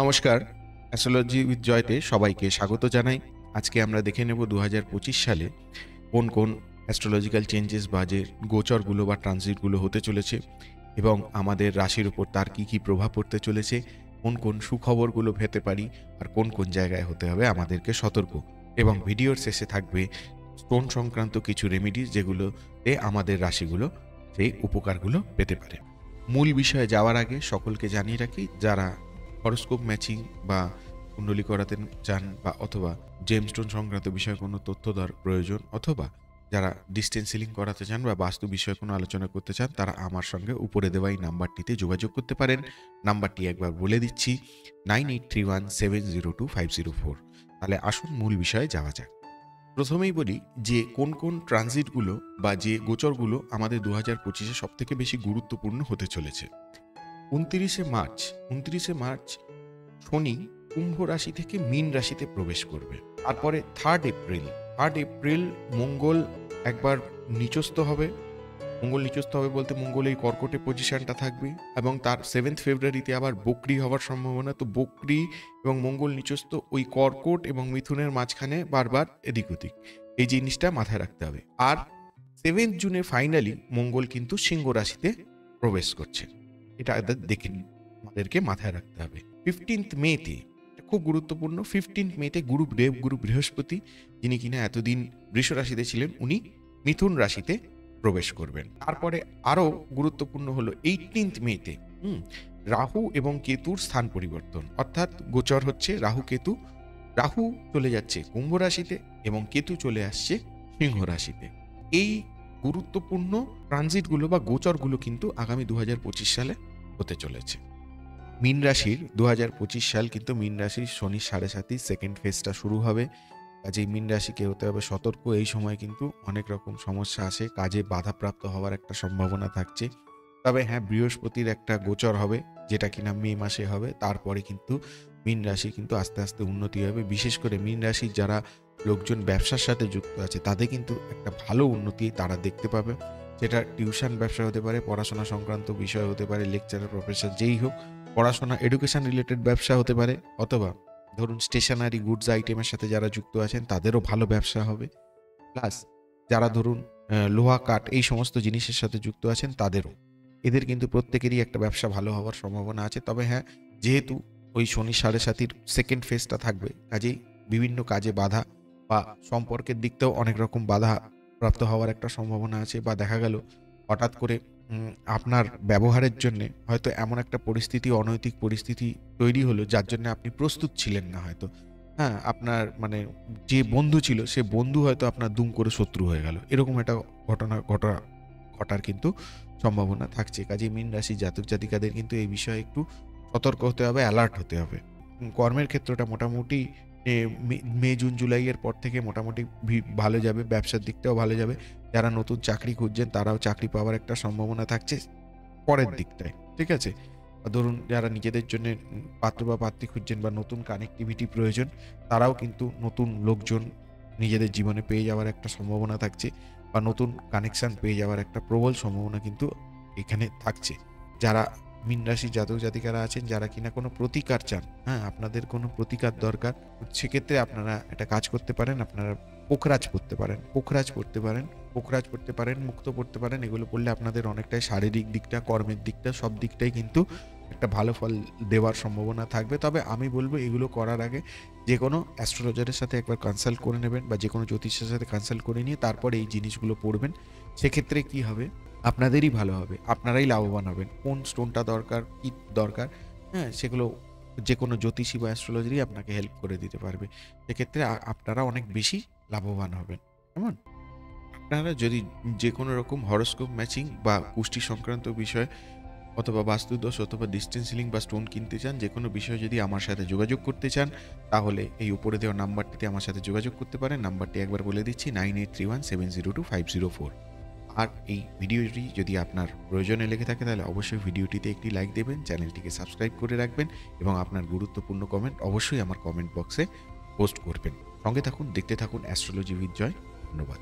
নমস্কার, astrology with Jayate সবাইকে স্বাগত জানাই। আজকে আমরা দেখে নেব ২০২৫ সালে কোন কোন অ্যাস্ট্রোলজিক্যাল চেঞ্জেস বা যে গোচরগুলো বা ট্রানজিটগুলো হতে চলেছে এবং আমাদের রাশির উপর তার কী কী প্রভাব পড়তে চলেছে, কোন কোন সুখবরগুলো পেতে পারি আর কোন কোন জায়গায় হতে হবে আমাদেরকে সতর্ক। এবং ভিডিওর শেষে থাকবে স্টোন সংক্রান্ত কিছু রেমিডিস যেগুলোতে আমাদের রাশিগুলো সেই উপকারগুলো পেতে পারে। মূল বিষয়ে যাওয়ার আগে সকলকে জানিয়ে রাখি, যারা হরোস্কোপ ম্যাচিং বা কুণ্ডলী করাতে চান বা অথবা জেমস্টোন সংক্রান্ত বিষয়ে কোনো তথ্য প্রয়োজন, অথবা যারা ডিস্টেন্স সিলিং করাতে চান বা বাস্তু বিষয়ে কোনো আলোচনা করতে চান, তারা আমার সঙ্গে উপরে দেওয়া এই নাম্বারটিতে যোগাযোগ করতে পারেন। নাম্বারটি একবার বলে দিচ্ছি, 9831702504। তাহলে আসুন মূল বিষয়ে যাওয়া যাক। প্রথমেই বলি যে কোন কোন ট্রানজিটগুলো বা যে গোচরগুলো আমাদের 2025-এ সব থেকে বেশি গুরুত্বপূর্ণ হতে চলেছে। 29শে মার্চ শনি কুম্ভ রাশি থেকে মীন রাশিতে প্রবেশ করবে। তারপরে 3rd এপ্রিল মঙ্গল একবার নিচস্থ হবে। মঙ্গল নিচস্থ হবে বলতে মঙ্গল এই কর্কটে পজিশনটা থাকবে এবং তার 7 ফেব্রুয়ারিতে আবার বক্রি হওয়ার সম্ভাবনা। তো বক্রি এবং মঙ্গল নিচস্থ ওই কর্কট এবং মিথুনের মাঝখানে বারবার এদিক ওদিক, এই জিনিসটা মাথায় রাখতে হবে। আর 7 জুনে ফাইনালি মঙ্গল কিন্তু সিংহ রাশিতে প্রবেশ করছে, এটা দেখে আমাদেরকে মাথায় রাখতে হবে। 15th মেতে খুব গুরুত্বপূর্ণ, 15th মেতে গুরু বৃহস্পতি, যিনি কিনা এতদিন বৃষ রাশিতে ছিলেন, উনি মিথুন রাশিতে প্রবেশ করবেন। তারপরে আরো গুরুত্বপূর্ণ হলো 18th মেতে রাহু এবং কেতুর স্থান পরিবর্তন, অর্থাৎ গোচর হচ্ছে রাহু চলে যাচ্ছে কুম্ভ রাশিতে এবং কেতু চলে আসছে সিংহ রাশিতে। এই গুরুত্বপূর্ণ ট্রানজিটগুলো বা গোচরগুলো কিন্তু আগামী 2025 সালে হতে চলেছে। মীন রাশির 2025 সাল কিন্তু মীন রাশির শনি 7.5 সেকেন্ড ফেজটা শুরু হবে। কাজেই মীন রাশিকে হতে হবে সতর্ক। এই সময় কিন্তু অনেক রকম সমস্যা আসে, কাজে বাধাপ্রাপ্ত হওয়ার একটা সম্ভাবনা থাকছে। তবে হ্যাঁ, বৃহস্পতির একটা গোচর হবে যেটা কিনা মে মাসে হবে। তারপরে কিন্তু মীন রাশি কিন্তু আস্তে আস্তে উন্নতি হবে। বিশেষ করে মীন রাশির যারা লোকজন ব্যবসার সাথে যুক্ত আছে তাদের কিন্তু একটা ভালো উন্নতি তারা দেখতে পাবে। সেটা টিউশন ব্যবসা হতে পারে, পড়াশোনা সংক্রান্ত বিষয় হতে পারে, লেকচারার প্রফেসর যেই হোক, পড়াশোনা এডুকেশন রিলেটেড ব্যবসা হতে পারে, অথবা ধরুন স্টেশনারি গুডস আইটেমের সাথে যারা যুক্ত আছেন তাদেরও ভালো ব্যবসা হবে। প্লাস যারা ধরুন লোহা কাঠ এই সমস্ত জিনিসের সাথে যুক্ত আছেন তাদেরও, এদের কিন্তু প্রত্যেকেরই একটা ব্যবসা ভালো হওয়ার সম্ভাবনা আছে। তবে হ্যাঁ, যেহেতু ওই শনি 7.5 সেকেন্ড ফেজটা থাকবে, কাজেই বিভিন্ন কাজে বাধা বা সম্পর্কের দিকতেও অনেক রকম বাধা প্রাপ্ত হওয়ার একটা সম্ভাবনা আছে। বা দেখা গেল হঠাৎ করে আপনার ব্যবহারের জন্যে হয়তো এমন একটা পরিস্থিতি, অনৈতিক পরিস্থিতি তৈরি হলো যার জন্য আপনি প্রস্তুত ছিলেন না হয়তো। হ্যাঁ, আপনার মানে যে বন্ধু ছিল সে বন্ধু হয়তো আপনার দুম করে শত্রু হয়ে গেল, এরকম একটা ঘটার কিন্তু সম্ভাবনা থাকছে। কাজে মীন রাশি জাতক জাতিকাদের কিন্তু এই বিষয়ে একটু সতর্ক হতে হবে, অ্যালার্ট হতে হবে। কর্মের ক্ষেত্রটা মোটামুটি মে জুন জুলাইয়ের পর থেকে মোটামুটি ভালো যাবে, ব্যবসার দিকটাও ভালো যাবে। যারা নতুন চাকরি খুঁজছেন তারাও চাকরি পাওয়ার একটা সম্ভাবনা থাকছে পরের দিকটায়, ঠিক আছে। ধরুন যারা নিজেদের জন্য পাত্র বা পাত্রী খুঁজছেন বা নতুন কানেক্টিভিটি প্রয়োজন, তারাও কিন্তু নতুন লোকজন নিজেদের জীবনে পেয়ে যাওয়ার একটা সম্ভাবনা থাকছে বা নতুন কানেকশন পেয়ে যাওয়ার একটা প্রবল সম্ভাবনা কিন্তু এখানে থাকছে। যারা মীন রাশি জাতক জাতিকারা আছেন, যারা কিনা কোনো প্রতিকার চান, হ্যাঁ আপনাদের কোনো প্রতিকার দরকার, সেক্ষেত্রে আপনারা একটা কাজ করতে পারেন, আপনারা পোখরাজ পড়তে পারেন, মুক্ত পড়তে পারেন। এগুলো পড়লে আপনাদের অনেকটাই শারীরিক দিকটা, কর্মের দিকটা, সব দিকটাই কিন্তু একটা ভালো ফল দেওয়ার সম্ভাবনা থাকবে। তবে আমি বলবো এগুলো করার আগে যে কোনো অ্যাস্ট্রোলজারের সাথে একবার কনসাল্ট করে নেবেন বা যে কোনো জ্যোতিষের সাথে কনসাল্ট করে নিয়ে তারপরে এই জিনিসগুলো পড়বেন। সেক্ষেত্রে কি হবে, আপনাদেরই ভালো হবে, আপনারাই লাভবান হবেন। কোন স্টোনটা দরকার, কি দরকার, হ্যাঁ সেগুলো যে কোনো জ্যোতিষী বা অ্যাস্ট্রোলজারই আপনাকে হেল্প করে দিতে পারবে। সেক্ষেত্রে আপনারা অনেক বেশি লাভবান হবেন। কেমন? আপনারা যদি যে কোনো রকম হরোস্কোপ ম্যাচিং বা কুষ্টি সংক্রান্ত বিষয় অথবা বাস্তুদোষ অথবা ডিস্টেন্স সিলিং বা স্টোন কিনতে চান, যে কোনো বিষয়ে যদি আমার সাথে যোগাযোগ করতে চান, তাহলে এই উপরে দেওয়া নাম্বারটিতে আমার সাথে যোগাযোগ করতে পারেন। নাম্বারটি একবার বলে দিচ্ছি, 9831702504। আর এই ভিডিওটি যদি আপনার প্রয়োজনে লেগে থাকে তাহলে অবশ্যই ভিডিওটিতে একটি লাইক দেবেন, চ্যানেলটিকে সাবস্ক্রাইব করে রাখবেন এবং আপনার গুরুত্বপূর্ণ কমেন্ট অবশ্যই আমার কমেন্ট বক্সে পোস্ট করবেন। সঙ্গে থাকুন, দেখতে থাকুন অ্যাস্ট্রোলজি উইথ জয়। ধন্যবাদ।